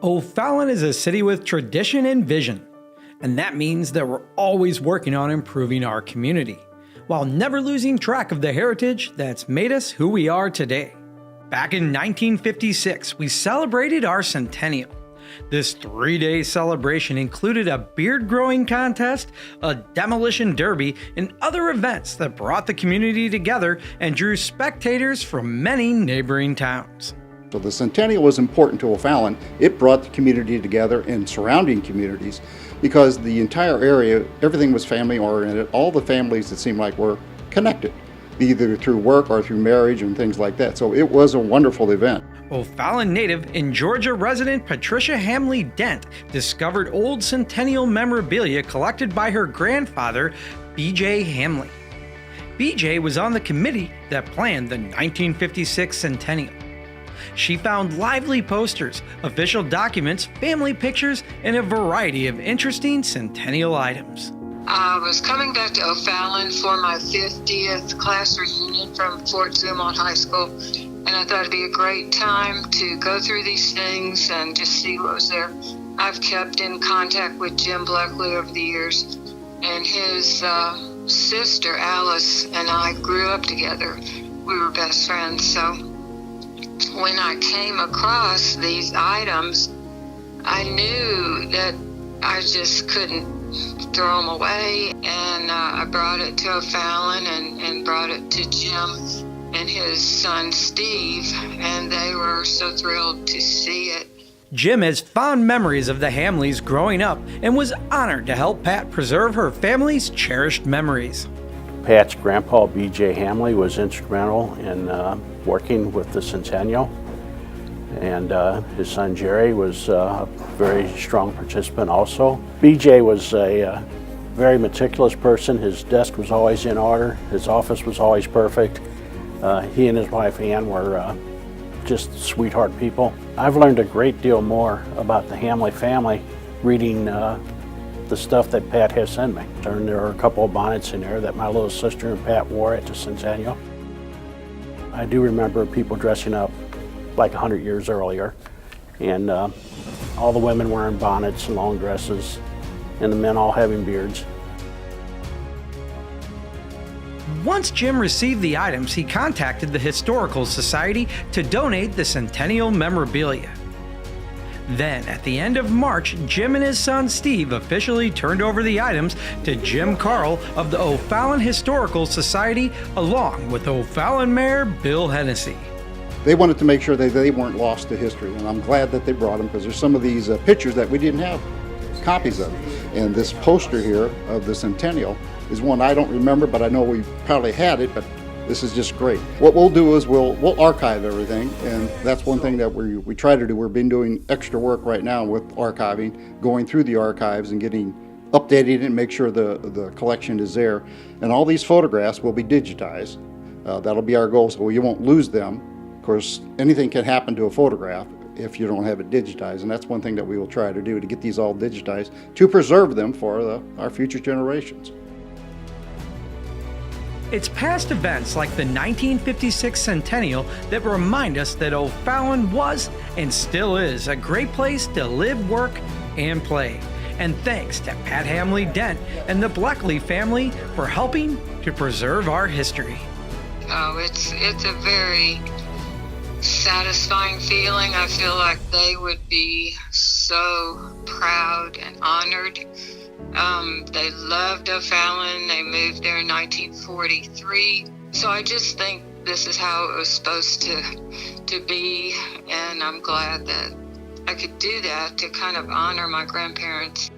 O'Fallon is a city with tradition and vision, and that means that we're always working on improving our community, while never losing track of the heritage that's made us who we are today. Back in 1956, we celebrated our Centennial. This 3-day celebration included a beard growing contest, a demolition derby, and other events that brought the community together and drew spectators from many neighboring towns. So the Centennial was important to O'Fallon. It brought the community together and surrounding communities because the entire area, everything was family oriented. All the families, it seemed like, were connected, either through work or through marriage and things like that. So it was a wonderful event. O'Fallon native and Georgia resident Patricia Hamley Dent discovered old Centennial memorabilia collected by her grandfather, B.J. Hamley. B.J. was on the committee that planned the 1956 Centennial. She found lively posters, official documents, family pictures, and a variety of interesting Centennial items. I was coming back to O'Fallon for my 50th class reunion from Fort Zumwalt High School, and I thought it'd be a great time to go through these things and just see what was there. I've kept in contact with Jim Bleckley over the years, and his sister Alice and I grew up together. We were best friends, so when I came across these items, I knew that I just couldn't throw them away, and I brought it to O'Fallon and brought it to Jim and his son Steve, and they were so thrilled to see it. Jim has fond memories of the Hamleys growing up and was honored to help Pat preserve her family's cherished memories. Pat's grandpa, B.J. Hamley, was instrumental in working with the Centennial, and his son Jerry was a very strong participant also. B.J. was a very meticulous person. His desk was always in order. His office was always perfect. He and his wife Ann were just sweetheart people. I've learned a great deal more about the Hamley family reading the stuff that Pat has sent me. And there are a couple of bonnets in there that my little sister and Pat wore at the Centennial. I do remember people dressing up like 100 years earlier, and all the women wearing bonnets and long dresses, and the men all having beards. Once Jim received the items, he contacted the Historical Society to donate the Centennial memorabilia. Then, at the end of March, Jim and his son Steve officially turned over the items to Jim Carl of the O'Fallon Historical Society, along with O'Fallon Mayor Bill Hennessy. They wanted to make sure that they weren't lost to history, and I'm glad that they brought them because there's some of these pictures that we didn't have copies of. And this poster here of the Centennial is one I don't remember, but I know we probably had it, but this is just great. What we'll do is we'll archive everything, and that's one thing that we try to do. We've been doing extra work right now with archiving, going through the archives and getting updated and make sure the collection is there. And all these photographs will be digitized. That'll be our goal, so you won't lose them. Of course, anything can happen to a photograph if you don't have it digitized, and that's one thing that we will try to do, to get these all digitized to preserve them for our future generations. It's past events like the 1956 Centennial that remind us that O'Fallon was and still is a great place to live, work, and play. And thanks to Pat Hamley Dent and the Bleckley family for helping to preserve our history. Oh, it's a very satisfying feeling. I feel like they would be so proud and honored. They loved O'Fallon. They moved there in 1943. So I just think this is how it was supposed to be, and I'm glad that I could do that to kind of honor my grandparents.